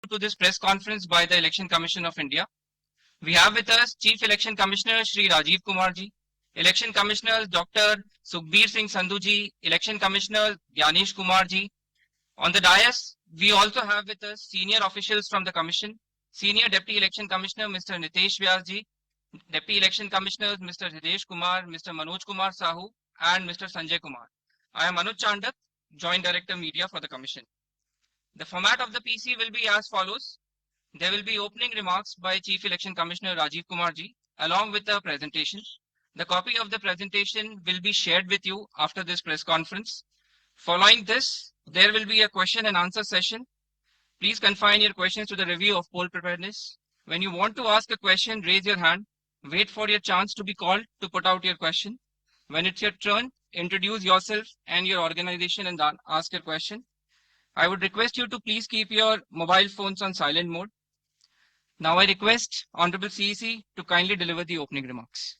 to this press conference by the Election Commission of India. We have with us Chief Election Commissioner Shri Rajiv Kumar ji, Election Commissioner Dr. Sukhbir Singh Sandhu ji, Election Commissioner Gyanesh Kumar ji. On the dais, we also have with us senior officials from the Commission, Senior Deputy Election Commissioner Mr. Nitesh Vyas ji, Deputy Election Commissioners Mr. Hitesh Kumar, Mr. Manoj Kumar Sahu, and Mr. Sanjay Kumar. I am Anuj Chandak, Joint Director Media for the Commission. The format of the PC will be as follows. There will be opening remarks by Chief Election Commissioner Rajiv Kumar ji, along with a presentation. The copy of the presentation will be shared with you after this press conference. Following this, there will be a question and answer session. Please confine your questions to the review of poll preparedness. When you want to ask a question, raise your hand. Wait for your chance to be called to put out your question. When it's your turn, introduce yourself and your organization and ask your question. I would request you to please keep your mobile phones on silent mode. Now I request Honorable CEC to kindly deliver the opening remarks.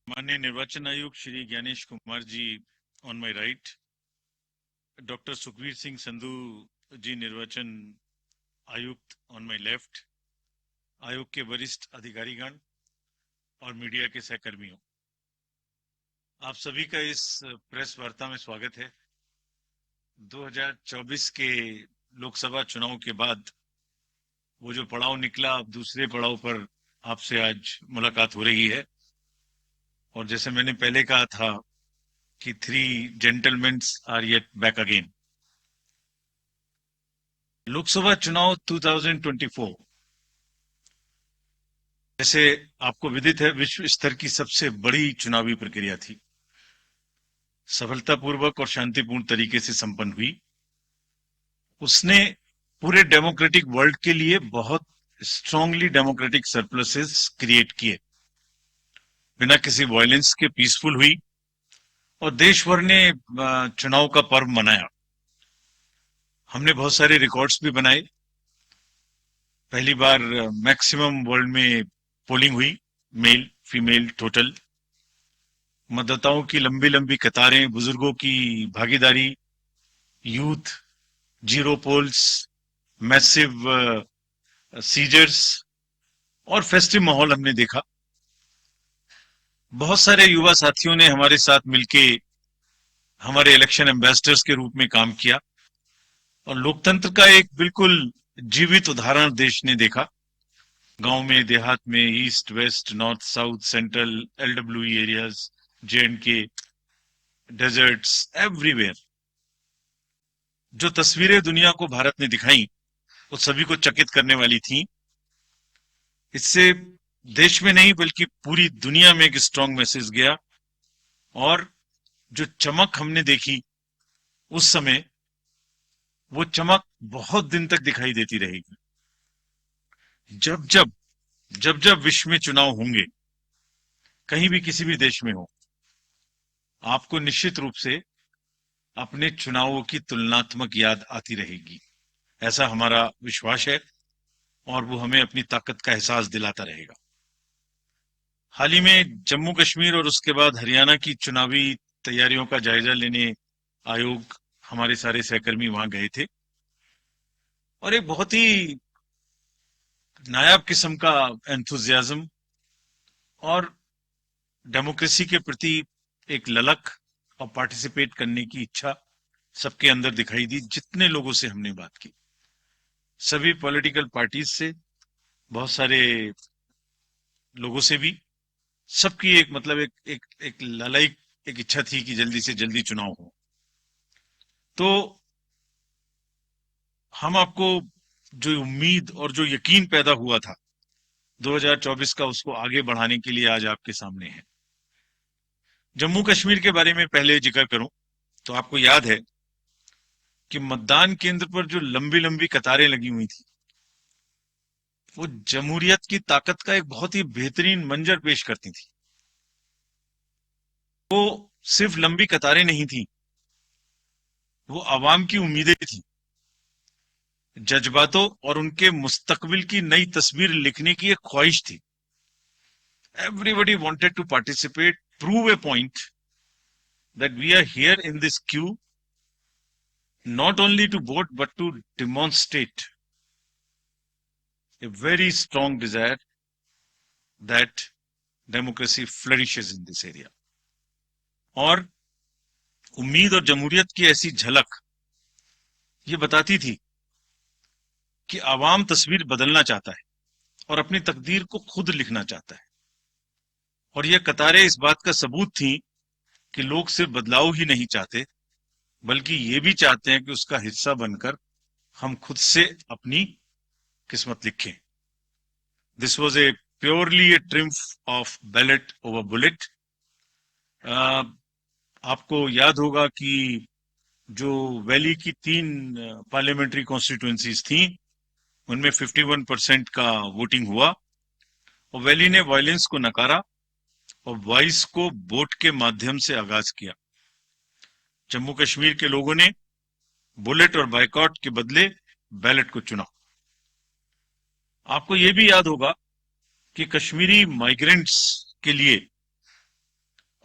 माननीय निर्वाचन आयुक्त Shri Gyanesh Kumar ji on my right, Dr. Sukhbir Singh Sandhu जी निर्वाचन आयुक्त on my left, आयोग के वरिष्ठ अधिकारीगण और मीडिया के सहकर्मियों, आप सभी का इस प्रेस वार्ता में स्वागत है। 2024 के लोकसभा चुनाव के बाद वो जो पड़ाव निकला, अब दूसरे पड़ाव पर आपसे आज मुलाकात हो रही है। और जैसे मैंने पहले कहा था कि 3 gentlemen are yet back again. Lok Sabha चुनाव 2024 जैसे आपको विदित है, विश्व स्तर की सबसे बड़ी चुनावी प्रक्रिया थी। सफलतापूर्वक और शांतिपूर्ण तरीके से संपन्न हुई। उसने पूरे डेमोक्रेटिक वर्ल्ड के लिए बहुत स्ट्रांगली डेमोक्रेटिक सरप्लसेस क्रिएट किए, बिना किसी वायलेंस के पीसफुल हुई और देश भर ने चुनाव का पर्व मनाया। हमने बहुत सारे रिकॉर्ड्स भी बनाए। पहली बार मैक्सिमम वर्ल्ड में पोलिंग हुई, मेल फीमेल टोटल। मतदाताओं की लंबी लंबी कतारें, बुजुर्गों की भागीदारी, youth, zero polls, massive seizures और फेस्टिव माहौल हमने देखा। बहुत सारे युवा साथियों ने हमारे साथ मिलके हमारे इलेक्शन एम्बेसडर्स के रूप में काम किया और लोकतंत्र का एक बिल्कुल जीवित उदाहरण देश ने देखा। गांव में, देहात में, east west, north south, central, LWE areas, J&K, deserts, everywhere जो तस्वीरें दुनिया को भारत ने दिखाई, वो सभी को चकित करने वाली थी। इससे देश में नहीं बल्कि पूरी दुनिया में एक स्ट्रांग मैसेज गया और जो चमक हमने देखी उस समय, वो चमक बहुत दिन तक दिखाई देती रहेगी। जब जब विश्व में चुनाव होंगे, कहीं भी किसी भी देश में हो, आपको निश्चित रूप से अपने चुनावों की तुलनात्मक याद आती रहेगी। ऐसा हमारा विश्वास है और वो हमें अपनी ताकत का एहसास दिलाता रहेगा। हाल ही में जम्मू कश्मीर और उसके बाद हरियाणा की चुनावी तैयारियों का जायजा लेने आयोग, हमारे सारे सहकर्मी वहां गए थे और एक बहुत ही नायाब किस्म का एंथुजियाज्म और डेमोक्रेसी के प्रति एक ललक और पार्टिसिपेट करने की इच्छा सबके अंदर दिखाई दी। जितने लोगों से हमने बात की, सभी पॉलिटिकल पार्टीज से, बहुत सारे लोगों से भी, सबकी एक मतलब एक ललायक एक इच्छा थी कि जल्दी से जल्दी चुनाव हो। तो हम आपको जो उम्मीद और जो यकीन पैदा हुआ था 2024 का, उसको आगे बढ़ाने के लिए आज आपके सामने है। जम्मू कश्मीर के बारे में पहले जिक्र करूं तो आपको याद है कि मतदान केंद्र पर जो लंबी लंबी कतारें लगी हुई थी, वो जमहूरियत की ताकत का एक बहुत ही बेहतरीन मंजर पेश करती थी। वो सिर्फ लंबी कतारें नहीं थी, वो आवाम की उम्मीदें थी, जज्बातों और उनके मुस्तकबिल की नई तस्वीर लिखने की एक ख्वाहिश थी। Everybody wanted to participate, prove a point that we are here in this queue not only to vote but to demonstrate a very strong desire that democracy flourishes in this area. और उम्मीद और जमहूरियत की ऐसी झलक ये बताती थी कि आवाम तस्वीर बदलना चाहता है और अपनी तकदीर को खुद लिखना चाहता है। और ये कतारें इस बात का सबूत थी कि लोग सिर्फ बदलाव ही नहीं चाहते बल्कि ये भी चाहते हैं कि उसका हिस्सा बनकर हम खुद से अपनी किस्मत लिखें। This was a purely A triumph of ballot over bullet. आपको याद होगा कि जो वैली की 3 पार्लियामेंट्री कॉन्स्टिट्यूएंसीज थी उनमें 51% का वोटिंग हुआ और वैली ने वायलेंस को नकारा और वॉइस को वोट के माध्यम से आगाज किया। जम्मू कश्मीर के लोगों ने बुलेट और बाइकॉट के बदले बैलेट को चुना। आपको यह भी याद होगा कि कश्मीरी माइग्रेंट्स के लिए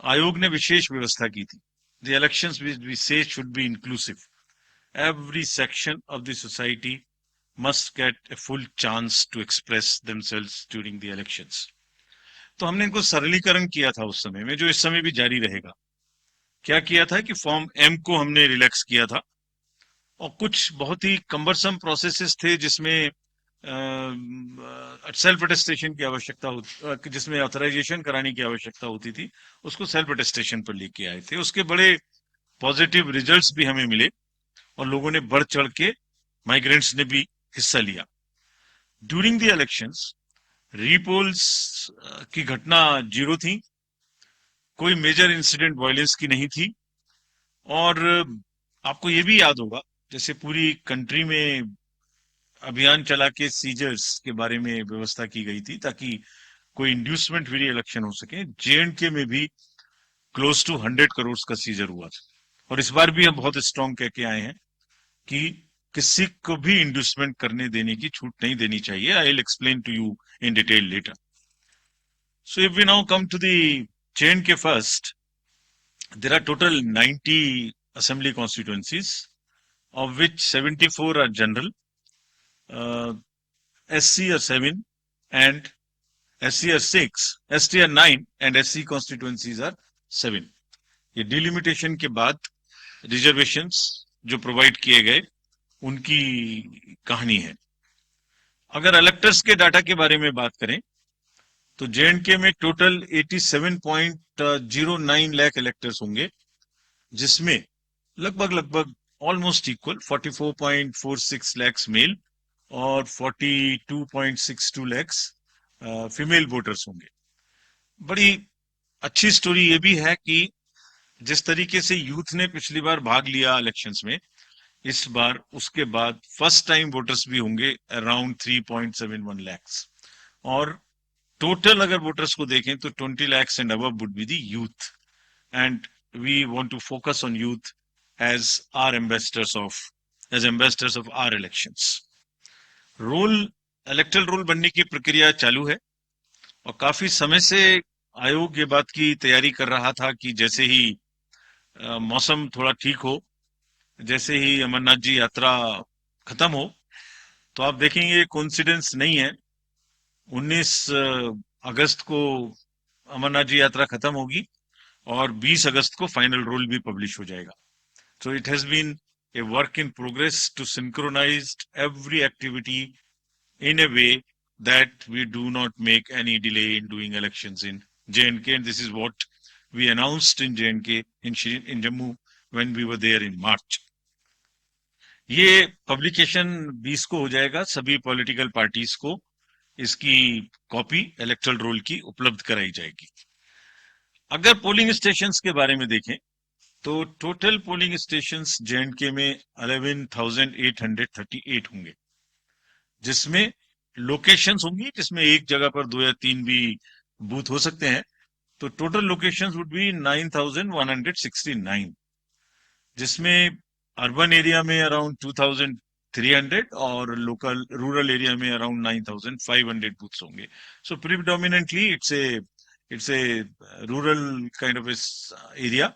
आयोग ने विशेष व्यवस्था की थी। The elections we say should be inclusive. Every section of the society must get a full chance to express themselves during the elections. तो हमने इनको सरलीकरण किया था उस समय में, जो इस समय भी जारी रहेगा। क्या किया था कि फॉर्म एम को हमने रिलैक्स किया था और कुछ बहुत ही कम्बरसम प्रोसेसेस थे जिसमें सेल्फ अटेस्टेशन की आवश्यकता होती, जिसमें ऑथराइजेशन कराने की आवश्यकता होती थी, उसको सेल्फ अटेस्टेशन पर लेके आए थे। उसके बड़े पॉजिटिव रिजल्ट्स भी हमें मिले और लोगों ने बढ़ चढ़ के, माइग्रेंट्स ने भी हिस्सा लिया। ड्यूरिंग द इलेक्शंस रीपोल्स की घटना 0 थी, कोई मेजर इंसिडेंट वायलेंस की नहीं थी। और आपको ये भी याद होगा जैसे पूरी कंट्री में अभियान चला के सीजर्स के बारे में व्यवस्था की गई थी ताकि कोई इंड्यूसमेंट फ्री इलेक्शन हो सके। JNK में भी क्लोज टू 100 करोड़ का सीजर हुआ था और इस बार भी हम बहुत स्ट्रॉन्ग कह के आए हैं कि किसी को भी इंड्यूसमेंट करने देने की छूट नहीं देनी चाहिए। I will explain to you in detail later. So if we now come to the JNK first, there are total 90 assembly constituencies, of which 74 are general, SC are 7 and SC are 6, ST are 9 and SC constituencies are 7. ये delimitation के बाद reservations जो provide किए गए उनकी कहानी है। अगर इलेक्टर्स के डाटा के बारे में बात करें तो JNK में टोटल 87.09 लाख इलेक्टर्स होंगे, जिसमें लगभग ऑलमोस्ट इक्वल 44.46 लाख मेल और 42.62 लाख फीमेल वोटर्स होंगे। बड़ी अच्छी स्टोरी ये भी है कि जिस तरीके से यूथ ने पिछली बार भाग लिया इलेक्शंस में, इस बार उसके बाद फर्स्ट टाइम वोटर्स भी होंगे अराउंड 3.71 लाख। और टोटल अगर वोटर्स को देखें तो 20 lakhs and above would be the youth, and we want to focus on youth as ambassadors of our elections. Electoral roll बनने की प्रक्रिया चालू है और काफी समय से आयोग ये बात की तैयारी कर रहा था कि जैसे ही मौसम थोड़ा ठीक हो, जैसे ही अमरनाथ जी यात्रा खत्म हो, तो आप देखेंगे कोइंसिडेंस नहीं है, 19 अगस्त को अमरनाथ जी यात्रा खत्म होगी और 20 अगस्त को फाइनल रोल भी पब्लिश हो जाएगा। So it has been a work in progress to synchronize every activity in a way that we do not make any delay in doing elections in JNK, and this is what we announced in JNK in Jammu when we were there in March. ये publication 20 को हो जाएगा, सभी political parties को इसकी copy electoral role की उपलब्ध कराई जाएगी। अगर पोलिंग स्टेशंस के बारे में देखें तो टोटल पोलिंग स्टेशंस JNK में 11,838 होंगे, जिसमें लोकेशंस होंगी जिसमें एक जगह पर 2 या 3 भी बूथ हो सकते हैं। तो टोटल लोकेशंस वुड बी 9,169, जिसमें अर्बन एरिया में अराउंड 2,300 और लोकल रूरल एरिया में अराउंड 9,500 बूथ्स होंगे। So predominantly it's a rural kind of area.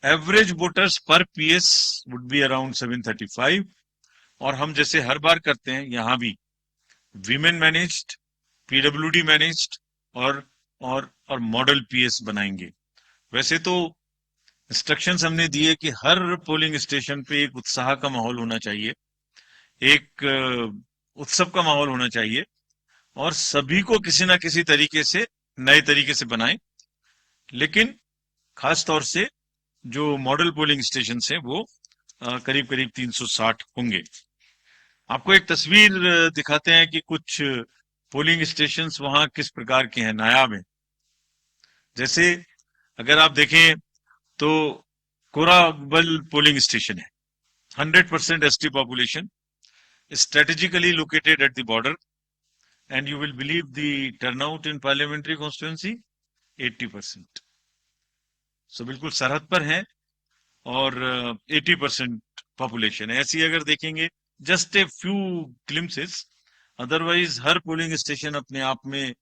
Average voters per PS would be around 735, और हम जैसे हर बार करते हैं यहाँ भी वीमेन मैनेज्ड, पीडब्ल्यूडी मैनेज्ड और मॉडल पीएस बनाएंगे। वैसे तो इंस्ट्रक्शंस हमने दिए कि हर पोलिंग स्टेशन पे एक उत्साह का माहौल होना चाहिए, एक उत्सव का माहौल होना चाहिए, और सभी को किसी ना किसी तरीके से नए तरीके से बनाएं। लेकिन खास तौर से जो मॉडल पोलिंग स्टेशन हैं वो करीब करीब 360 होंगे। आपको एक तस्वीर दिखाते हैं कि कुछ पोलिंग स्टेशंस वहां किस प्रकार के हैं, नायाब हैं। जैसे अगर आप देखें तो कोराबल पोलिंग स्टेशन है, 100% ST population, strategically located at the border, and you will believe the turnout in parliamentary constituency 80%. So बिल्कुल सरहद पर है और 80% पॉपुलेशन है। ऐसी अगर देखेंगे just a few glimpses, otherwise her polling station अपने आप में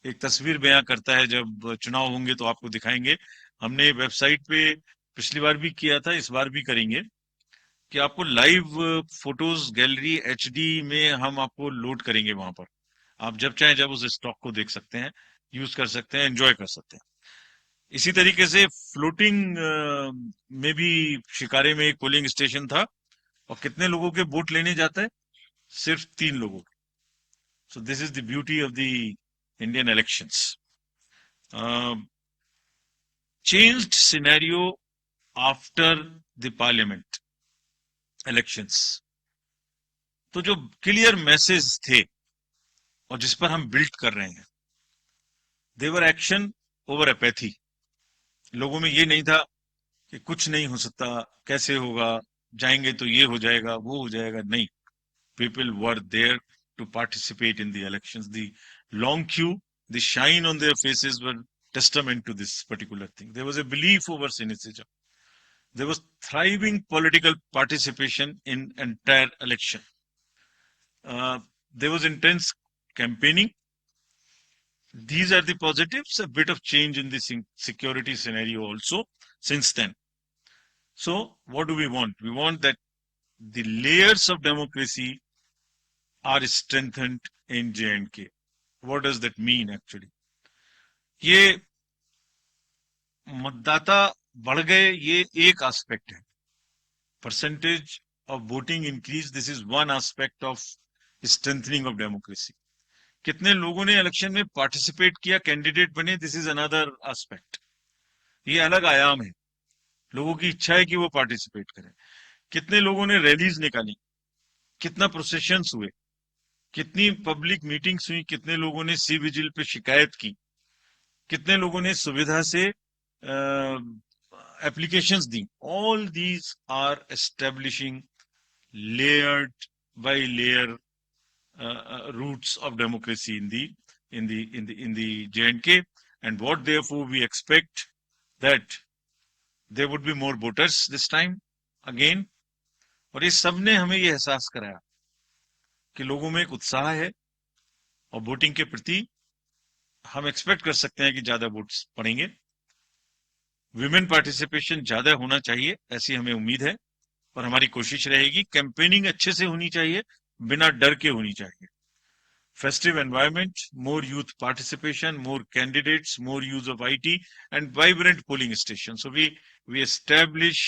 एक तस्वीर बयां करता है। जब चुनाव होंगे तो आपको दिखाएंगे। हमने वेबसाइट पे पिछली बार भी किया था, इस बार भी करेंगे कि आपको लाइव फोटोज गैलरी एचडी में हम आपको लोड करेंगे। वहां पर आप जब चाहे जब उस स्टॉक को देख सकते हैं, यूज कर सकते हैं, एंजॉय कर सकते हैं। इसी तरीके से फ्लोटिंग में भी शिकारे में एक पोलिंग स्टेशन था, और कितने लोगों के वोट लेने जाता है? सिर्फ 3 लोगों। So this is the beauty of the Indian elections. Changed scenario after the parliament elections. तो जो क्लियर मैसेज थे और जिस पर हम बिल्ड कर रहे हैं, देवर एक्शन ओवर एपैथी। लोगों में ये नहीं था कि कुछ नहीं हो सकता, कैसे होगा, जाएंगे तो ये हो जाएगा, वो हो जाएगा। नहीं, people were there to participate in the elections. The long queue, the shine on their faces were testament to this particular thing. There was a belief over cynicism. There was thriving political participation in entire election. There was intense campaigning. These are the positives, a bit of change in the security scenario also since then. So what do we want? We want that the layers of democracy are strengthened in J&K. What does that mean actually? ये मतदाता बढ़ गए, ये एक aspect है। Percentage of voting increase, this is one aspect of strengthening of democracy. कितने लोगों ने इलेक्शन में पार्टिसिपेट किया, कैंडिडेट बने, दिस इज अनदर एस्पेक्ट। ये अलग आयाम है। लोगों की इच्छा है कि वो पार्टिसिपेट करें। कितने लोगों ने रैलीज निकाली, कितना प्रोसेशंस हुए, कितनी पब्लिक मीटिंग्स हुई, कितने लोगों ने सी विजिल पे शिकायत की, कितने लोगों ने सुविधा से एप्लीकेशंस दी। All these are establishing layered by layer roots of democracy in the J&K, and what therefore we expect that there would be more voters this time again. और ये सब ने हमें ये एहसास कराया कि लोगों में एक उत्साह है और वोटिंग के प्रति हम एक्सपेक्ट कर सकते हैं कि ज्यादा वोट्स पड़ेंगे। विमेन पार्टिसिपेशन ज्यादा होना चाहिए, ऐसी हमें उम्मीद है, और हमारी कोशिश रहेगी। कैंपेनिंग अच्छे से होनी चाहिए, बिना डर के होनी चाहिए। Festive environment, more youth participation, more candidates, more use of IT, and vibrant polling stations. So we establish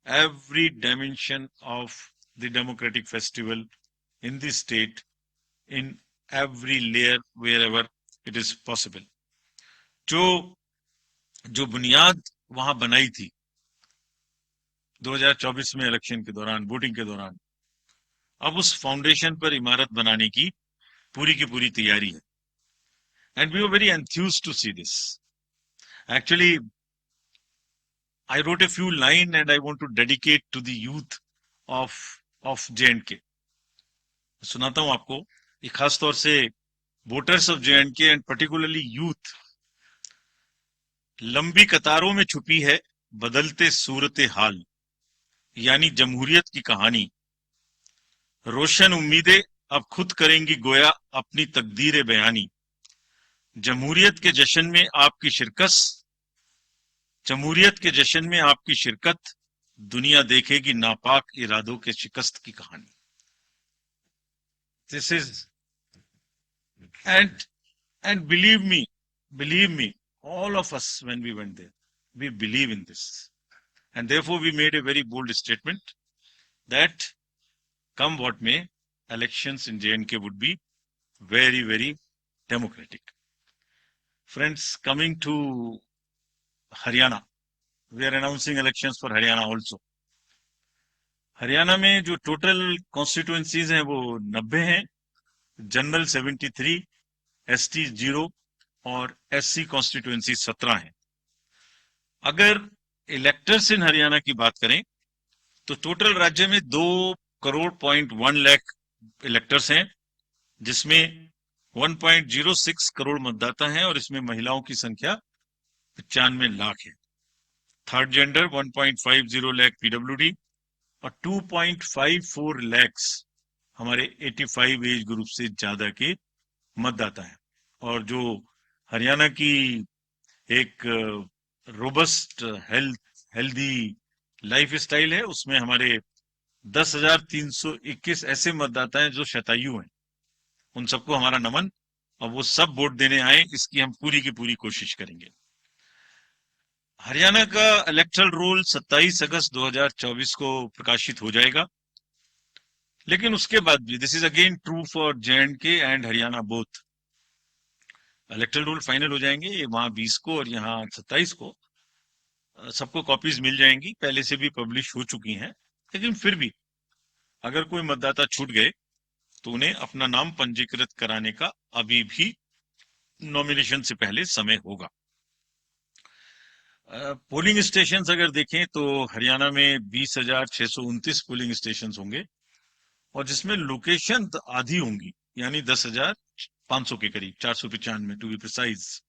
every dimension of the democratic festival in the state, in every layer wherever it is possible. जो बुनियाद वहां बनाई थी 2024 में election के दौरान, voting के दौरान, अब उस फाउंडेशन पर इमारत बनाने की पूरी की पूरी तैयारी है। And we were very enthused to see this. Actually, I wrote a few lines and I want to dedicate to the youth of J&K. सुनाता हूं आपको, ये खास तौर से voters of J&K and particularly youth. लंबी कतारों में छुपी है बदलते सूरत हाल, यानी जमहूरियत की कहानी। रोशन उम्मीदें अब खुद करेंगी गोया अपनी तकदीर बयानी। जमहूरियत के जश्न में आपकी शिरकत जमहूरियत के जश्न में आपकी शिरकत, दुनिया देखेगी नापाक इरादों के शिकस्त की कहानी। This is and believe me, all of us when we went there, we believe in this, and therefore we made a very bold statement that come what may, elections in J&K would be very, very democratic. Friends, coming to Haryana, we are announcing elections for Haryana also. Haryana में जो total constituencies हैं वो 90 हैं, general 73, ST 0 और SC constituency 17 हैं। अगर electors इन हरियाणा की बात करें तो टोटल राज्य में 2.1 लाख इलेक्टर्स हैं, जिसमें 1.06 करोड़ मतदाता हैं और इसमें महिलाओं की संख्या 95 लाख है। थर्ड जेंडर 1.50 लाख पीडब्ल्यूडी और 2.54 लैक्स हमारे 85 एज ग्रुप से ज्यादा के मतदाता हैं। और जो हरियाणा की एक रोबस्ट हेल्दी लाइफ स्टाइल है, उसमें हमारे 10,321 ऐसे मतदाता हैं जो शतायु हैं। उन सबको हमारा नमन, और वो सब वोट देने आए, इसकी हम पूरी की पूरी कोशिश करेंगे। हरियाणा का इलेक्टरल रोल 27 अगस्त 2024 को प्रकाशित हो जाएगा, लेकिन उसके बाद भी this is again true for J&K and Haryana both. Electoral roll final हो जाएंगे, वहां 20 को और यहाँ 27 को। सबको कॉपीज मिल जाएंगी, पहले से भी पब्लिश हो चुकी हैं, लेकिन फिर भी अगर कोई मतदाता छूट गए तो उन्हें अपना नाम पंजीकृत कराने का अभी भी नॉमिनेशन से पहले समय होगा। पोलिंग स्टेशंस अगर देखें तो हरियाणा में 20,629 पोलिंग स्टेशंस होंगे, और जिसमें लोकेशन आधी होंगी, यानी 10,500 के करीब, 495 टू बी प्रिसाइज।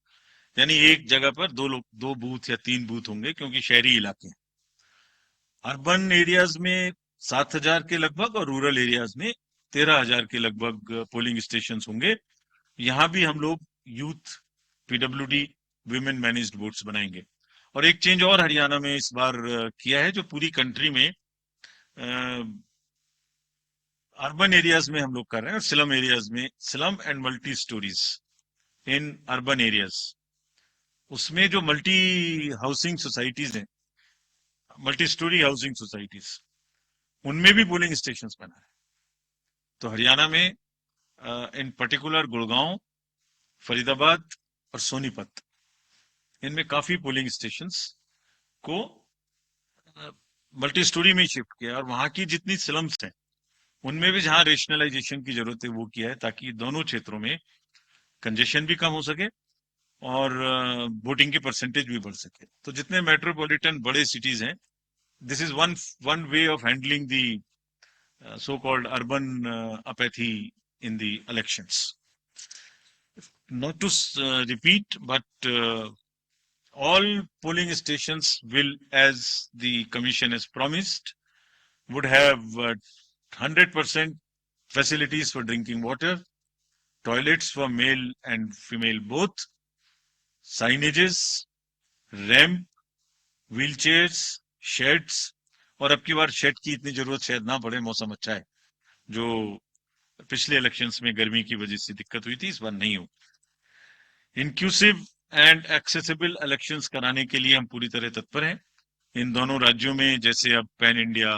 यानी एक जगह पर दो बूथ या 3 बूथ होंगे, क्योंकि शहरी इलाके हैं। अर्बन एरियाज में 7,000 के लगभग और रूरल एरियाज में 13,000 के लगभग पोलिंग स्टेशन होंगे। यहाँ भी हम लोग youth PWD women managed votes बनाएंगे। और एक चेंज और हरियाणा में इस बार किया है, जो पूरी कंट्री में अर्बन एरियाज में हम लोग कर रहे हैं, और स्लम एरियाज में, slum and multi stories in urban areas, उसमें जो मल्टी हाउसिंग सोसाइटीज हैं, मल्टी स्टोरी हाउसिंग सोसाइटीज, उनमें भी पोलिंग स्टेशन बना है। तो हरियाणा में इन पर्टिकुलर गुड़गांव, फरीदाबाद और सोनीपत, इनमें काफी पोलिंग स्टेशंस को मल्टी स्टोरी में शिफ्ट किया, और वहां की जितनी स्लम्स हैं उनमें भी जहां रेशनलाइजेशन की जरूरत है वो किया है, ताकि दोनों क्षेत्रों में कंजेशन भी कम हो सके और वोटिंग की परसेंटेज भी बढ़ सके। तो जितने मेट्रोपॉलिटन बड़े सिटीज हैं, this is one way of handling the so called urban apathy in the elections. Not to repeat, but all polling stations will, as the commission has promised, would have 100% facilities for drinking water, toilets for male and female both, signages, ramp, wheelchairs, sheds, और अब की बार shade की इतनी जरूरत शायद ना पड़े, मौसम अच्छा है। जो पिछले इलेक्शंस में गर्मी की वजह से दिक्कत हुई थी, इस बार नहीं हो। इंक्लूसिव एंड एक्सेसिबल इलेक्शंस कराने के लिए हम पूरी तरह तत्पर हैं। इन दोनों राज्यों में जैसे अब पैन इंडिया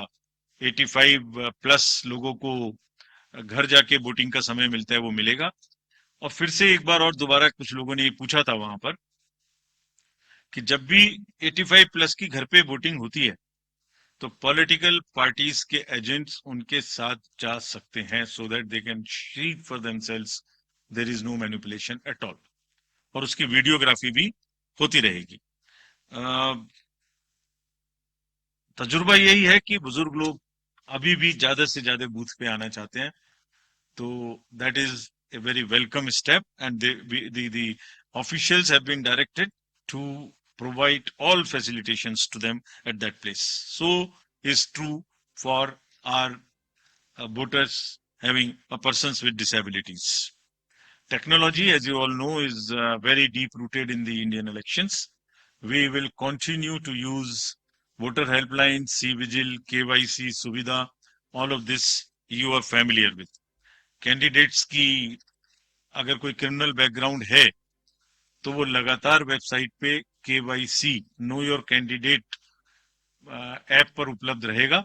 85 प्लस लोगों को घर जाके वोटिंग का समय मिलता है, वो मिलेगा। और फिर से एक बार और दोबारा कुछ लोगों ने ये पूछा था वहां पर कि जब भी 85 प्लस की घर पे वोटिंग होती है तो पॉलिटिकल पार्टीज के एजेंट्स उनके साथ जा सकते हैं, so that they can see for themselves there is no manipulation at all, और उसकी वीडियोग्राफी भी होती रहेगी। तजुर्बा यही है कि बुजुर्ग लोग अभी भी ज्यादा से ज्यादा बूथ पे आना चाहते हैं, तो that is a very welcome step, and the officials have been directed to provide all facilitations to them at that place. So is true for our voters having persons with disabilities. Technology, as you all know, is very deep rooted in the Indian elections. We will continue to use voter helpline, C-Vigil, KYC, Suvidha. All of this you are familiar with. Candidates की अगर कोई criminal background है तो वो लगातार website पे KYC know your candidate app पर उपलब्ध रहेगा.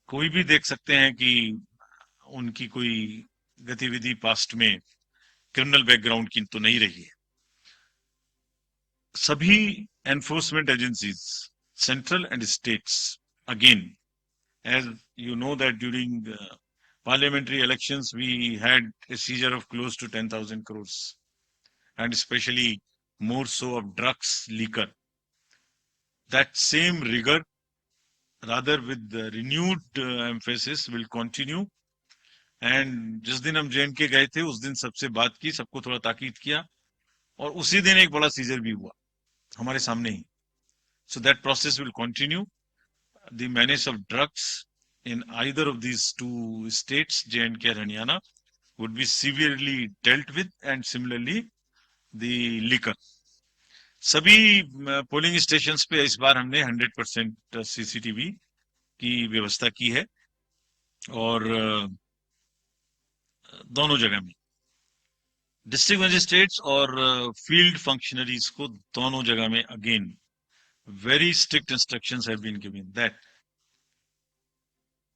कोई भी देख सकते हैं कि उनकी कोई गतिविधि पास्ट में क्रिमिनल बैकग्राउंड की तो नहीं रही है. सभी enforcement agencies central and states again as you know that during parliamentary elections we had a seizure of close to 10,000 crores and especially more so of drugs, liquor. That same rigor, rather with the renewed emphasis, will continue. And जिस दिन हम JNK गए थे उस दिन सबसे बात की, सबको थोड़ा ताकीद किया और उसी दिन एक बड़ा सीजर भी हुआ हमारे सामने ही. So that process will continue. The menace of drugs in either of these two states, J&K and Haryana, would be severely dealt with, and similarly the liquor. सभी पोलिंग स्टेशंस पे इस बार हमने 100% सीसीटीवी की व्यवस्था की है और दोनों जगह में डिस्ट्रिक्ट मजिस्ट्रेट्स और फील्ड फंक्शनरीज को दोनों जगह में again very strict instructions have been given that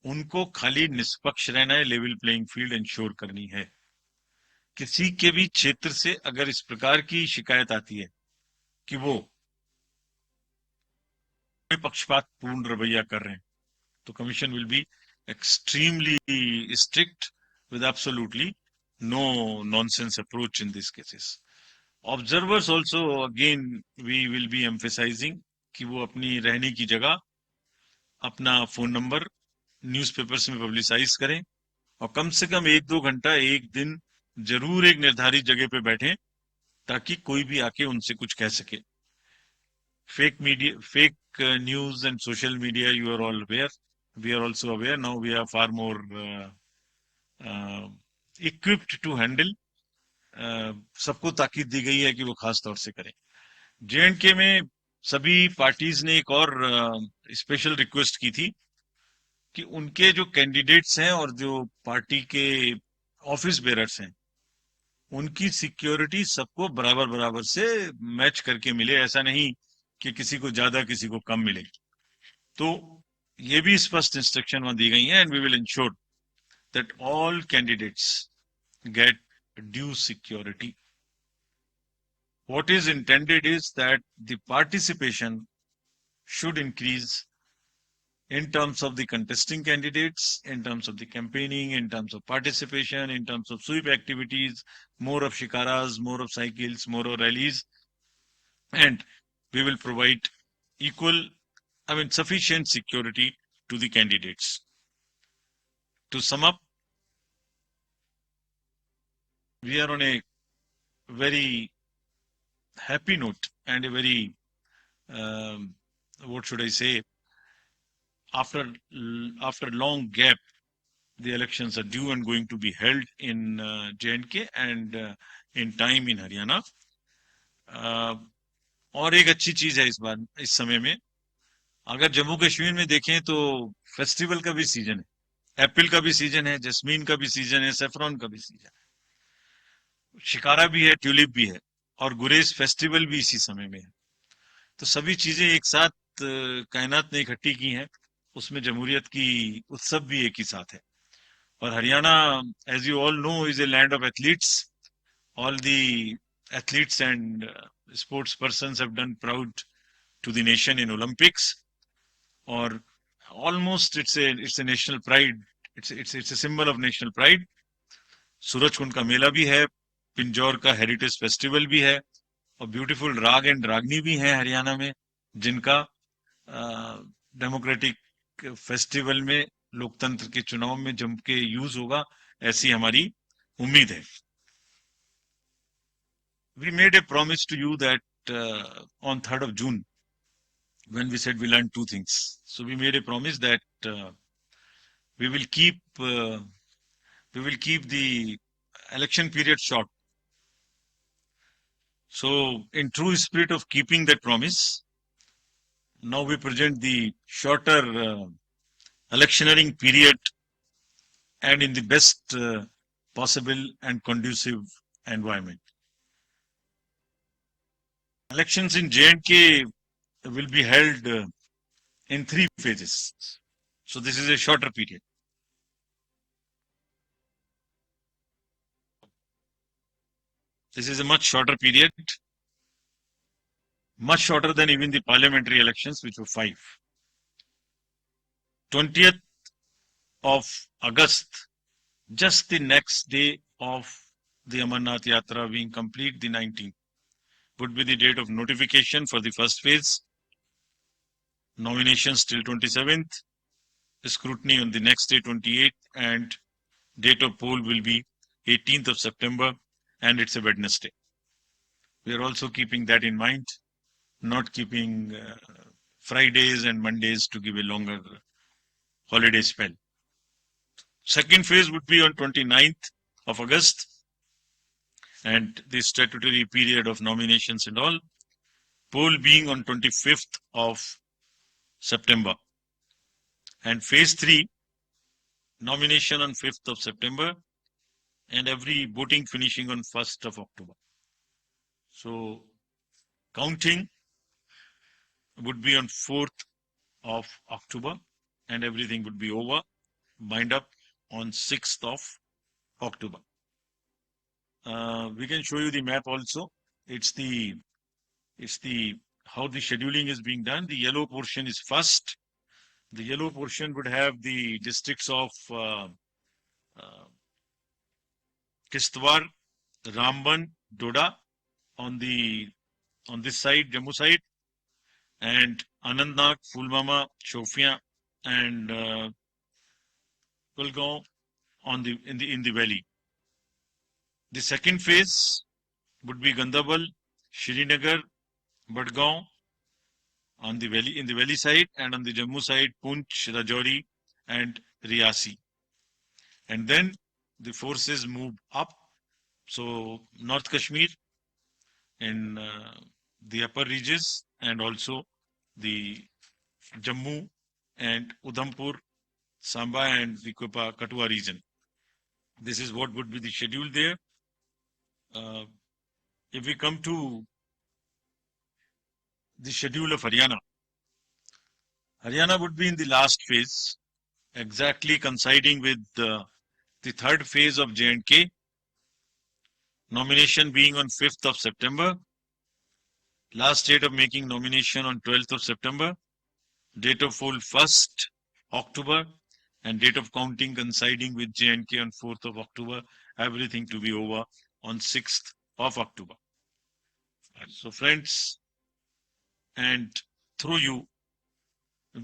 उनको खाली निष्पक्ष रहना है, लेवल प्लेइंग फील्ड इंश्योर करनी है. किसी के भी क्षेत्र से अगर इस प्रकार की शिकायत आती है कि वो पक्षपातपूर्ण रवैया कर रहे हैं तो commission will be extremely strict with absolutely no nonsense approach in these cases. Observers also again we will be emphasizing कि वो अपनी रहने की जगह अपना फोन नंबर न्यूज़पेपर्स में पब्लिसाइज करें और कम से कम 1-2 घंटा एक दिन जरूर एक निर्धारित जगह पे बैठें ताकि कोई भी आके उनसे कुछ कह सके. Fake media, fake news and social media, you are all aware, we are also aware. Now we are far more equipped to handle. सबको ताकीद दी गई है कि वो खास तौर से करें. J&K में सभी पार्टीज ने एक और स्पेशल रिक्वेस्ट की थी कि उनके जो कैंडिडेट्स हैं और जो पार्टी के ऑफिस बेरर्स हैं उनकी सिक्योरिटी सबको बराबर बराबर से मैच करके मिले. ऐसा नहीं कि किसी को ज्यादा किसी को कम मिले. तो ये भी स्पष्ट इंस्ट्रक्शन वहां दी गई हैं. And we will ensure that all candidates get due security. What is intended is that the participation should increase in terms of the contesting candidates, in terms of the campaigning, in terms of participation, in terms of sweep activities, more of shikaras, more of cycles, more of rallies, and we will provide sufficient security to the candidates. To sum up, we are on a very happy note and a very what should I say, after long gap the elections are due and going to be held in J&K and in time in Haryana. और एक अच्छी चीज है इस बार इस समय में, अगर जम्मू कश्मीर में देखें तो फेस्टिवल का भी सीजन है, एप्पल का भी सीजन है, जस्मीन का भी सीजन है, सेफ्रॉन का भी सीजन है, शिकारा भी है, ट्यूलिप भी है और गुरेज फेस्टिवल भी इसी समय में है. तो सभी चीजें एक साथ कायनात ने इकट्ठी की हैं. उसमें जमहूरियत की उत्सव भी एक ही साथ है. और Haryana, as you all know, is a land of athletes. All the athletes and sports persons have done proud to the nation in Olympics. और almost it's a national pride, it's a symbol of national pride. Surajkund का मेला भी है, पिंजौर का heritage festival भी है और beautiful राग एंड रागनी भी है हरियाणा में, जिनका डेमोक्रेटिक फेस्टिवल में, लोकतंत्र के चुनाव में जम के यूज होगा, ऐसी हमारी उम्मीद है. We made a promise to you that on 3rd of June, when we said we learned two things. So we made a promise that we will keep the election period short. So in true spirit of keeping that promise, now we present the shorter electioneering period and in the best possible and conducive environment. Elections in J&K will be held in 3 phases. So this is a shorter period. This is a much shorter period, much shorter than even the parliamentary elections, which were 5. 20th of August, just the next day of the Amarnath Yatra being complete, the 19th, would be the date of notification for the first phase. Nominations till 27th, scrutiny on the next day 28th, and date of poll will be 18th of September, and it's a Wednesday. We are also keeping that in mind, not keeping Fridays and Mondays to give a longer holiday spell. Second phase would be on 29th of August, and the statutory period of nominations and all, poll being on 25th of September. And phase 3, nomination on 5th of September, and every voting finishing on 1st of October. So counting would be on 4th of October, and everything would be over, bind up on 6th of October. We can show you the map also. It's the how the scheduling is being done. The yellow portion is first. The yellow portion would have the districts of Kishtwar, Ramban, Doda on this side, Jammu side, and Anantnag, Pulwama, Shopian, and Kulgaon in the valley. The second phase would be Gandarbal, Srinagar, Badgaon on the valley, in the valley side, and on the Jammu side, Poonch, Rajouri, and Riyasi. And then the forces move up. So North Kashmir in the upper regions, and also the Jammu and Udhampur, Samba and the Kathua region. This is what would be the schedule there. If we come to the schedule of Haryana, Haryana would be in the last phase, exactly coinciding with the third phase of J&K, nomination being on 5th of September, last date of making nomination on 12th of September, date of poll 1st October, and date of counting coinciding with J&K on 4th of October, everything to be over on 6th of October. So friends, and through you,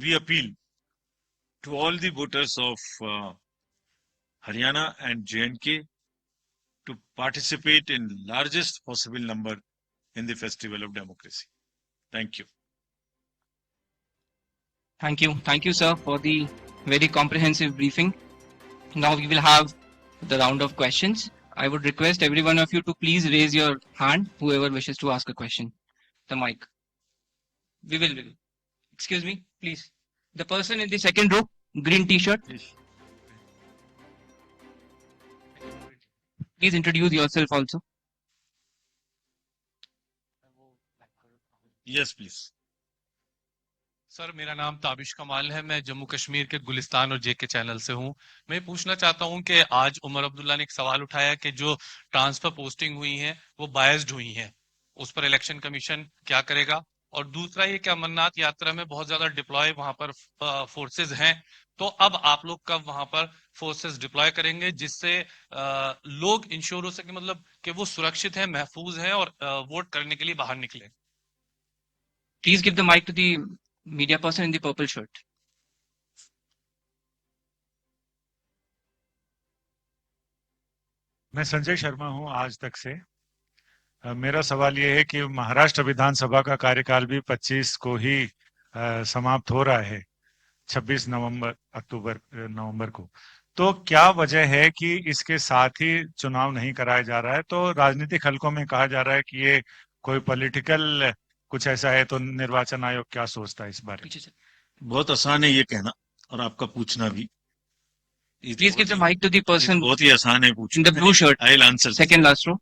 we appeal to all the voters of Haryana and J&K to participate in largest possible number in the festival of democracy. Thank you. Thank you. Thank you, sir, for the very comprehensive briefing. Now we will have the round of questions. I would request every one of you to please raise your hand, whoever wishes to ask a question. The mic. We will. Excuse me, please. The person in the second row, green t-shirt. Please introduce yourself also. Yes, please. Sir मेरा नाम ताबिश कमाल है, मैं जम्मू कश्मीर के गुलिस्तान और जेके channel से हूं। मैं पूछना चाहता हूं कि आज उमर अब्दुल्ला ने एक सवाल उठाया कि जो ट्रांसफर पोस्टिंग हुई हैं वो बायस्ड हुई हैं, उस पर इलेक्शन कमीशन क्या करेगा? और दूसरा ये कि अमरनाथ यात्रा में बहुत ज्यादा डिप्लॉय वहां पर फोर्सेस हैं, तो अब आप लोग कब वहां पर फोर्सेस डिप्लॉय करेंगे जिससे लोग इंश्योर हो सके, मतलब कि वो सुरक्षित है, महफूज है और वोट करने के लिए बाहर निकले? Please give the mic to the media person in the purple shirt. मैं संजय शर्मा हूं आज तक से। मेरा सवाल ये है कि महाराष्ट्र विधानसभा का कार्यकाल भी 25 को ही समाप्त हो रहा है, 26 नवंबर को। तो क्या वजह है कि इसके साथ ही चुनाव नहीं कराया जा रहा है? तो राजनीतिक हलकों में कहा जा रहा है कि ये कोई पॉलिटिकल कुछ ऐसा है तो निर्वाचन आयोग क्या सोचता है इस बारे में? पीछे से बहुत आसान है ये कहना और आपका पूछना भी। ये तो please give the mike to the ये तो पर्सन बहुत ही आसान है इन पूछना। The blue shirt, I will answer. Second last row.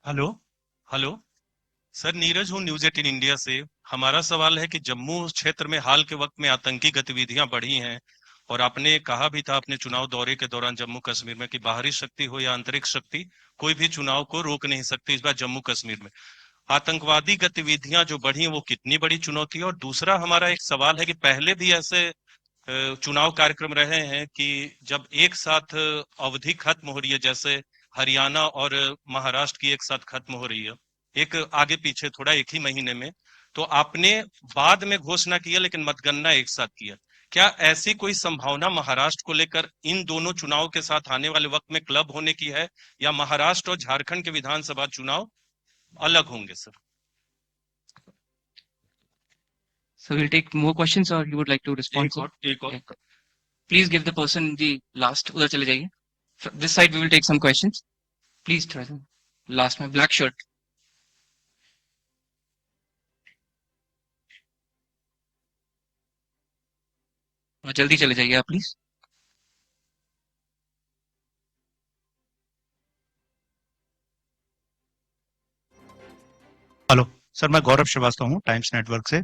Hello hello sir, Neeraj हूँ न्यूज 18 इंडिया से। हमारा सवाल है कि जम्मू क्षेत्र में हाल के वक्त में आतंकी गतिविधियां बढ़ी हैं और आपने कहा भी था अपने चुनाव दौरे के दौरान जम्मू कश्मीर में कि बाहरी शक्ति हो या आंतरिक शक्ति, कोई भी चुनाव को रोक नहीं सकती। इस बार जम्मू कश्मीर में आतंकवादी गतिविधियां जो बढ़ी हैं वो कितनी बड़ी चुनौती है? और दूसरा हमारा एक सवाल है कि पहले भी ऐसे चुनाव कार्यक्रम रहे हैं कि जब एक साथ अवधि खत्म हो रही है, जैसे हरियाणा और महाराष्ट्र की एक साथ खत्म हो रही है, एक आगे पीछे थोड़ा एक ही महीने में, तो आपने बाद में घोषणा किया लेकिन मतगणना एक साथ किया। क्या ऐसी कोई संभावना महाराष्ट्र को लेकर इन दोनों चुनाव के साथ आने वाले वक्त में क्लब होने की है, या महाराष्ट्र और झारखंड के विधानसभा चुनाव अलग होंगे sir? So we'll take more questions or you would like to respond? एक और Yeah. Please give the person the last. उधर चले जाइए. This side we will take some questions. Please try them. Last में black shirt. और जल्दी चले जाइए आप प्लीज. हेलो सर, मैं गौरव श्रीवास्तव हूँ टाइम्स नेटवर्क से।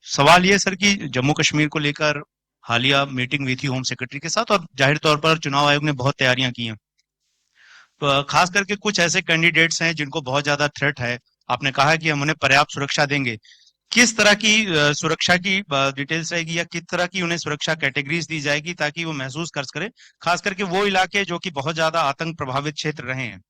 सवाल ये सर कि जम्मू कश्मीर को लेकर हालिया मीटिंग हुई थी होम सेक्रेटरी के साथ और जाहिर तौर पर चुनाव आयोग ने बहुत तैयारियां की हैं। खास करके कुछ ऐसे कैंडिडेट्स हैं जिनको बहुत ज्यादा थ्रेट है। आपने कहा कि हम उन्हें पर्याप्त सुरक्षा देंगे। किस तरह की सुरक्षा की डिटेल्स रहेगी या किस तरह की उन्हें सुरक्षा कैटेगरीज दी जाएगी ताकि वो महसूस कर सके, खास करके वो इलाके जो कि बहुत ज्यादा आतंक प्रभावित क्षेत्र रहे हैं?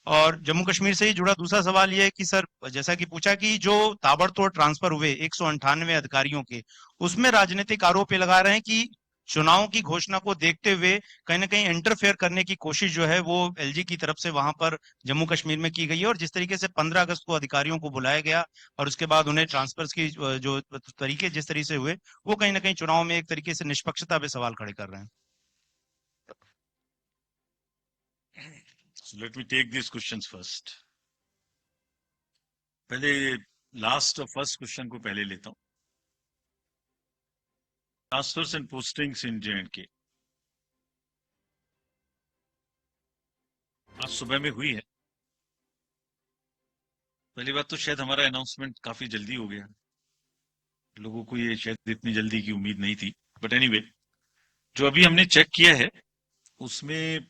और जम्मू कश्मीर से ही जुड़ा दूसरा सवाल ये है कि सर, जैसा कि पूछा कि जो ताबड़तोड़ ट्रांसफर हुए 198 अधिकारियों के, उसमें राजनीतिक आरोप ये लगा रहे हैं कि चुनाव की घोषणा को देखते हुए कहीं ना कहीं इंटरफेयर करने की कोशिश जो है वो एलजी की तरफ से वहां पर जम्मू कश्मीर में की गई है। और जिस तरीके से 15 अगस्त को अधिकारियों को बुलाया गया और उसके बाद उन्हें ट्रांसफर्स की जो तरीके जिस तरीके से हुए, वो कहीं ना कहीं चुनाव में एक तरीके से निष्पक्षता पे सवाल खड़े कर रहे हैं। So let me take these questions first. पहले लास्ट और फर्स्ट क्वेश्चन को पहले लेता हूं। Transfers and postings in J&K आज सुबह में हुई है। पहली बात तो शायद हमारा अनाउंसमेंट काफी जल्दी हो गया, लोगों को ये शायद इतनी जल्दी की उम्मीद नहीं थी। बट एनीवे, जो अभी हमने चेक किया है उसमें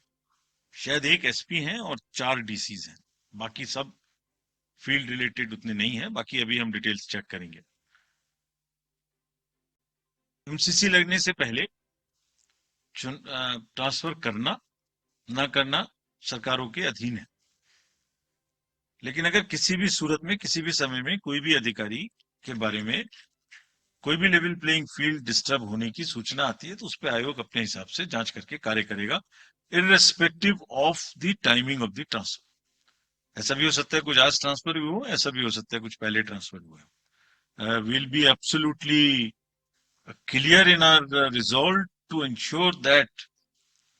शायद एक एसपी हैं और 4 डीसीज हैं, बाकी सब फील्ड रिलेटेड उतने नहीं है। बाकी अभी हम डिटेल्स चेक करेंगे। एमसीसी लगने से पहले ट्रांसफर करना ना करना सरकारों के अधीन है, लेकिन अगर किसी भी सूरत में किसी भी समय में कोई भी अधिकारी के बारे में कोई भी लेवल प्लेइंग फील्ड डिस्टर्ब होने की सूचना आती है तो उस पर आयोग अपने हिसाब से जांच करके कार्य करेगा, irrespective of the timing of the transfer. ऐसा भी हो सकता है कुछ आज ट्रांसफर हुए हो, ऐसा भी हो सकता है कुछ पहले ट्रांसफर हुए हो। Will be absolutely clear in our resolve to ensure that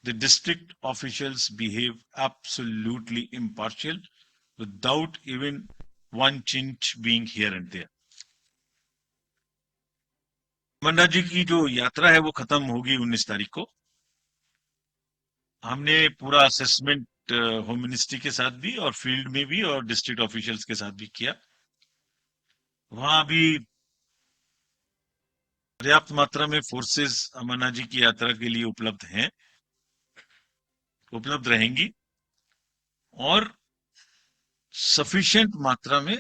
the district officials behave absolutely impartial without even one chinch being here and there. Amarnath ji की जो यात्रा है वो खत्म होगी 19 तारीख को। हमने पूरा असेसमेंट होम मिनिस्ट्री के साथ भी और फील्ड में भी और डिस्ट्रिक्ट ऑफिशियल्स के साथ भी किया। वहां भी पर्याप्त मात्रा में फोर्सेस अमरनाथ जी की यात्रा के लिए उपलब्ध हैं, उपलब्ध रहेंगी और सफिशिएंट मात्रा में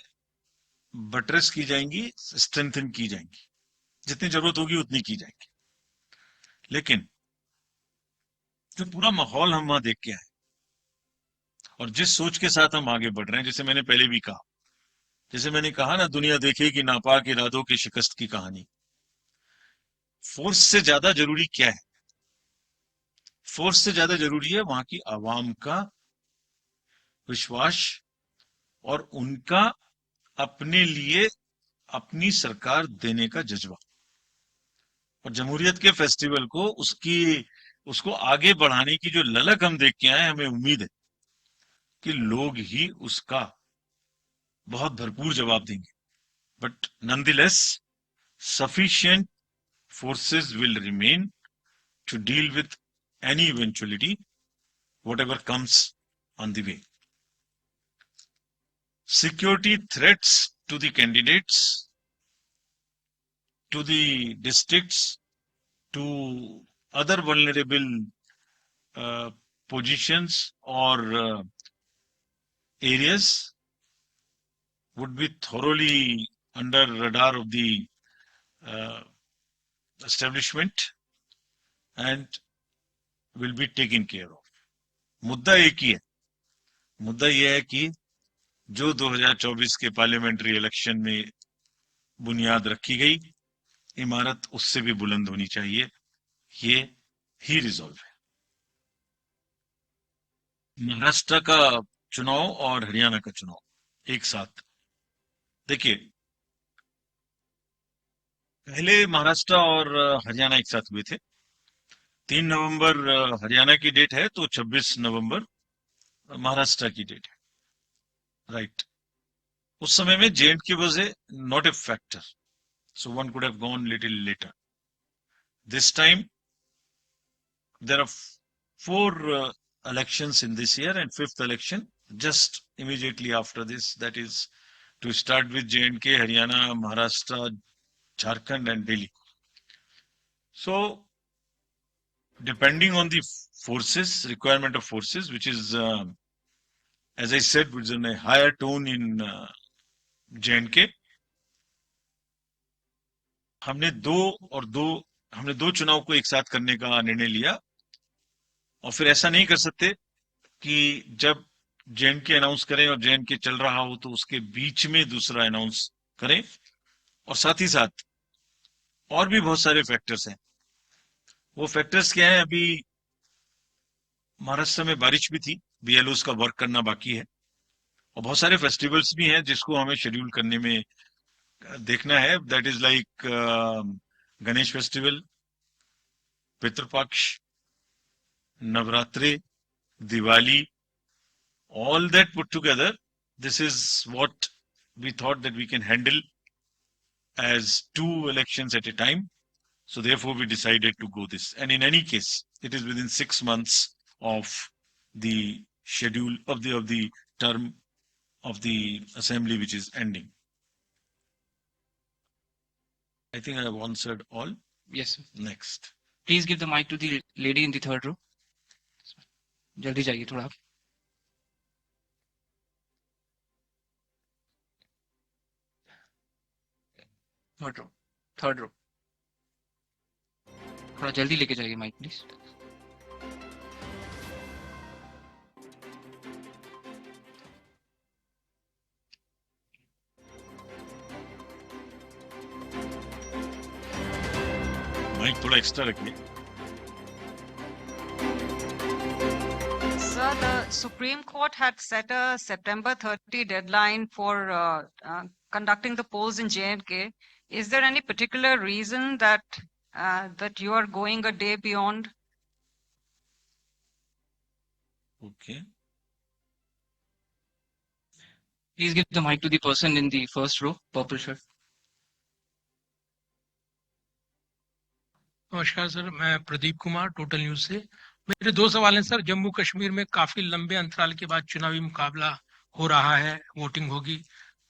बटरेस की जाएंगी, स्ट्रेंथन की जाएंगी, जितनी जरूरत होगी उतनी की जाएंगी। लेकिन जो पूरा माहौल हम वहां देख के आए और जिस सोच के साथ हम आगे बढ़ रहे हैं, जैसे मैंने पहले भी कहा, जैसे मैंने कहा ना, दुनिया देखेगी नापाक इरादों की शिकस्त की कहानी। फोर्स से ज्यादा जरूरी क्या है? फोर्स से ज्यादा जरूरी है वहां की आवाम का विश्वास और उनका अपने लिए अपनी सरकार देने का जज्बा। और जमहूरियत के फेस्टिवल को उसको आगे बढ़ाने की जो ललक हम देख के आए, हमें उम्मीद है कि लोग ही उसका बहुत भरपूर जवाब देंगे, but nonetheless sufficient forces will remain to deal with any eventuality, whatever comes on the way. Security threats to the candidates, to the districts, to other vulnerable positions or areas would be thoroughly under radar of the establishment and will be taken care of. मुद्दा एक ही है, मुद्दा यह है कि जो 2024 के parliamentary election में बुनियाद रखी गई, इमारत उससे भी बुलंद होनी चाहिए, ये ही रिजॉल्व है। महाराष्ट्र का चुनाव और हरियाणा का चुनाव एक साथ देखिए, पहले महाराष्ट्र और हरियाणा एक साथ हुए थे। 3 नवंबर हरियाणा की डेट है, तो 26 नवंबर महाराष्ट्र की डेट है, राइट। उस समय में J&K was not a factor, so one could have gone little later. This time there are 4 elections in this year, and 5th election just immediately after this, that is to start with J&K, Haryana, Maharashtra, Jharkhand and Delhi. So depending on the forces, requirement of forces, which is as I said, which is in a higher tone in J&K, हमने दो चुनाव को एक साथ करने का निर्णय लिया, और फिर ऐसा नहीं कर सकते कि जब J&K अनाउंस करें और J&K चल रहा हो तो उसके बीच में दूसरा अनाउंस करें। और साथ ही साथ और भी बहुत सारे फैक्टर्स हैं। वो फैक्टर्स क्या है, अभी महाराष्ट्र में बारिश भी थी, BLOs का वर्क करना बाकी है, और बहुत सारे फेस्टिवल्स भी हैं जिसको हमें शेड्यूल करने में देखना है। That is like Ganesh festival, Pitrupaksha, Navratri, Diwali, all that put together, this is what we thought that we can handle as 2 elections at a time. So therefore we decided to go this. And in any case, it is within 6 months of the schedule of the term of the assembly, which is ending. I think I have answered all. Yes, sir. Next. Please give the mic to the lady in the 3rd row. जल्दी जाइए थोड़ा। Third row थोड़ा जल्दी लेके जाइए mic please. Mic थोड़ा extra रखिए। Sir, the Supreme Court had set a September 30 deadline for conducting the polls in J&K. Is there any particular reason that you are going a day beyond? Okay. Please give the mic to the person in the 1st row, purple shirt. नमस्कार sir, मैं Pradeep Kumar total news से। मेरे 2 सवाल हैं sir. Jammu Kashmir में काफी लंबे अंतराल के बाद चुनावी मुकाबला हो रहा है, वोटिंग होगी,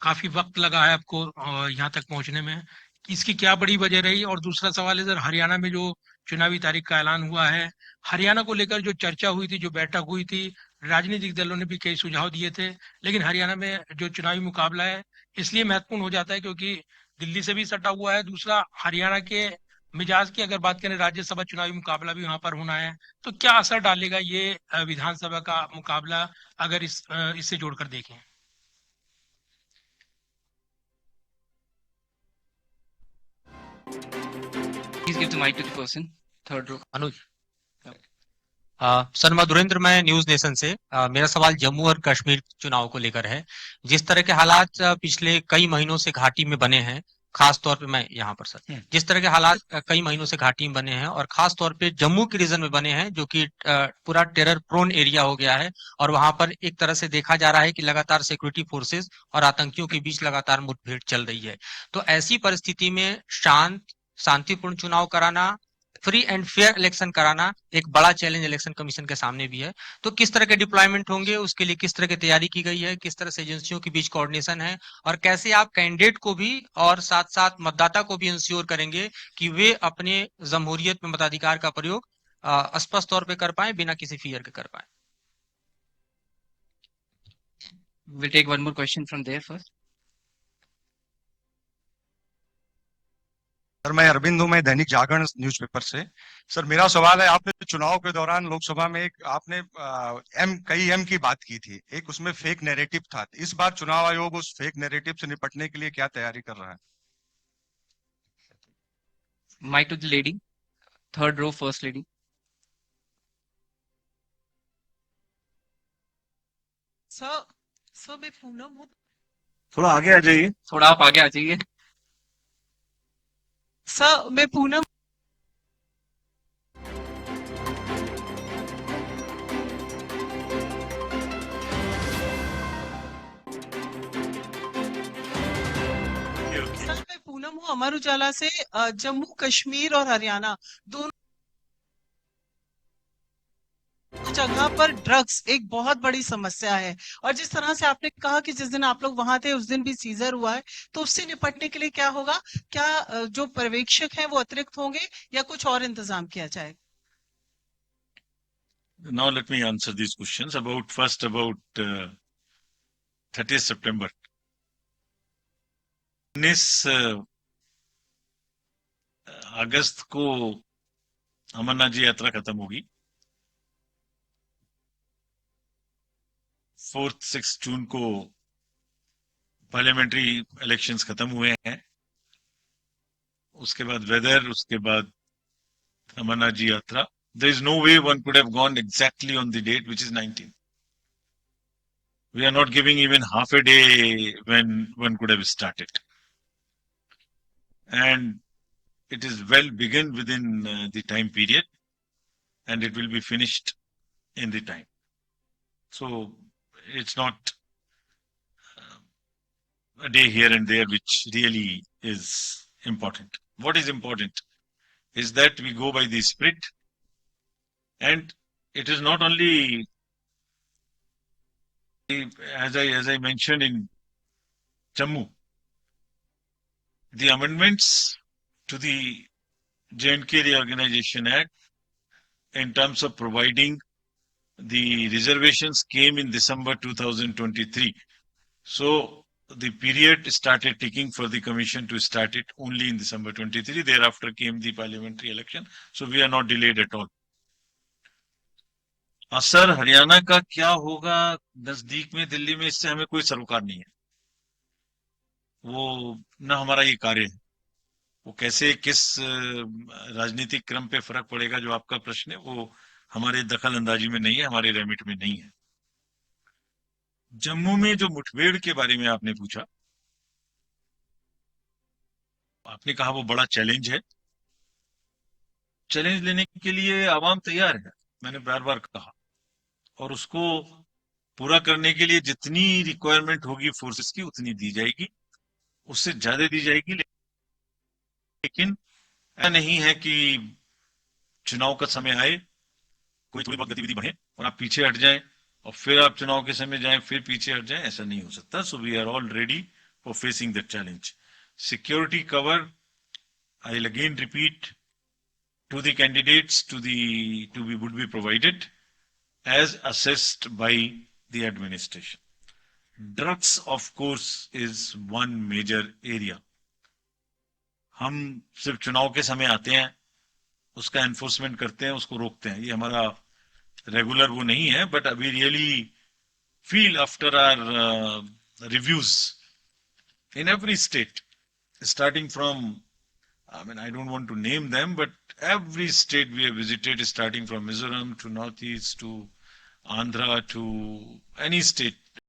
काफी वक्त लगा है आपको यहाँ तक पहुंचने में, इसकी क्या बड़ी वजह रही? और दूसरा सवाल है सर, हरियाणा में जो चुनावी तारीख का ऐलान हुआ है, हरियाणा को लेकर जो चर्चा हुई थी, जो बैठक हुई थी, राजनीतिक दलों ने भी कई सुझाव दिए थे, लेकिन हरियाणा में जो चुनावी मुकाबला है इसलिए महत्वपूर्ण हो जाता है क्योंकि दिल्ली से भी सटा हुआ है। दूसरा, हरियाणा के मिजाज की अगर बात करें, राज्यसभा चुनावी मुकाबला भी वहां पर होना है, तो क्या असर डालेगा ये विधानसभा का मुकाबला अगर इससे जोड़कर देखें? Please give the mic to the person, 3rd row. Anuj. Sir Madhurendra, मैं न्यूज नेशन से। मेरा सवाल जम्मू और कश्मीर चुनाव को लेकर है। जिस तरह के हालात पिछले कई महीनों से घाटी में बने हैं, खास तौर पे मैं यहाँ पर सर जिस तरह के हालात कई महीनों से घाटी में बने हैं और खास तौर पे जम्मू के रीजन में बने हैं जो कि पूरा टेरर प्रोन एरिया हो गया है और वहां पर एक तरह से देखा जा रहा है कि लगातार सिक्योरिटी फोर्सेस और आतंकियों के बीच लगातार मुठभेड़ चल रही है। तो ऐसी परिस्थिति में शांतिपूर्ण चुनाव कराना, फ्री एंड फेयर इलेक्शन कराना एक बड़ा चैलेंज इलेक्शन कमीशन के सामने भी है। तो किस तरह के डिप्लॉयमेंट होंगे, उसके लिए किस तरह की तैयारी की गई है, किस तरह से एजेंसियों के बीच कोऑर्डिनेशन है और कैसे आप कैंडिडेट को भी और साथ साथ मतदाता को भी इंश्योर करेंगे कि वे अपने जमहूरियत में मताधिकार का प्रयोग स्पष्ट तौर पे कर पाए बिना किसी फियर के कर पाए। We'll take one more question from there first. Sir मैं अरविंद हूं, मैं दैनिक जागरण न्यूज़पेपर से। सर मेरा सवाल है, आपने चुनाव के दौरान लोकसभा में एक आपने कई एम की बात की थी, एक उसमें फेक नैरेटिव था। इस बार चुनाव आयोग उस फेक नैरेटिव से निपटने के लिए क्या तैयारी कर रहा है? Mic to the lady, third row, first lady. Sir मैं पूनम हूँ। थोड़ा आगे आ जाइए। थोड़ा आप आगे आ जाइए। सर मैं पूनम सर मैं पूनम हूँ अमर उजाला से। जम्मू कश्मीर और हरियाणा दोनों जगह पर ड्रग्स एक बहुत बड़ी समस्या है और जिस तरह से आपने कहा कि जिस दिन आप लोग वहां थे उस दिन भी सीजर हुआ है, तो उससे निपटने के लिए क्या होगा? क्या जो पर्यवेक्षक हैं वो अतिरिक्त होंगे या कुछ और इंतजाम किया जाए? Now let me answer these questions. First about 30th September. 19 अगस्त को अमरनाथ जी यात्रा खत्म होगी। 4-6 जून को पार्लियामेंट्री इलेक्शंस खत्म हुए हैं। उसके बाद वेदर, उसके बाद अमरनाथ जी यात्रा। There is no way one could have gone exactly on the date, which is 19. We are not giving even half a day when one could have started. And it is well begun within the time period and it will be finished in the time. So it's not a day here and there which really is important. What is important is that we go by the spirit, and it is not only, as I mentioned in Jammu, the amendments to the J&K Reorganization Act in terms of providing the reservations came in December 2023. So the period started ticking for the commission to start it only in December 23. Thereafter came the parliamentary election. So we are not delayed at all. Sir Haryana का क्या होगा नजदीक में, दिल्ली में, इससे हमें कोई सरोकार नहीं है। वो ना हमारा ये कार्य है। वो कैसे किस राजनीतिक क्रम पे फर्क पड़ेगा जो आपका प्रश्न है, वो हमारे दखल अंदाजी में नहीं है, हमारे रेमिट में नहीं है। जम्मू में जो मुठभेड़ के बारे में आपने पूछा, आपने कहा वो बड़ा चैलेंज है। चैलेंज लेने के लिए आवाम तैयार है, मैंने बार बार कहा, और उसको पूरा करने के लिए जितनी रिक्वायरमेंट होगी फोर्सेस की उतनी दी जाएगी, उससे ज्यादा दी जाएगी। लेकिन ऐसा नहीं है कि चुनाव का समय आए, कोई थोड़ी बहुत गतिविधि बढ़े और आप पीछे हट जाएं और फिर आप चुनाव के समय जाएं फिर पीछे हट जाएं, ऐसा नहीं हो सकता। So we are all ready for facing that challenge. Security cover, I will again repeat, to the candidates would be provided as assessed by the administration. Drugs of course is one major area. हम सिर्फ चुनाव के समय आते हैं, उसका enforcement करते हैं, उसको रोकते हैं, ये हमारा रेगुलर वो नहीं है। But we really feel after our reviews in every state, starting from, I don't want to name them, but every state we have visited, starting from Mizoram to Northeast to Andhra to any state,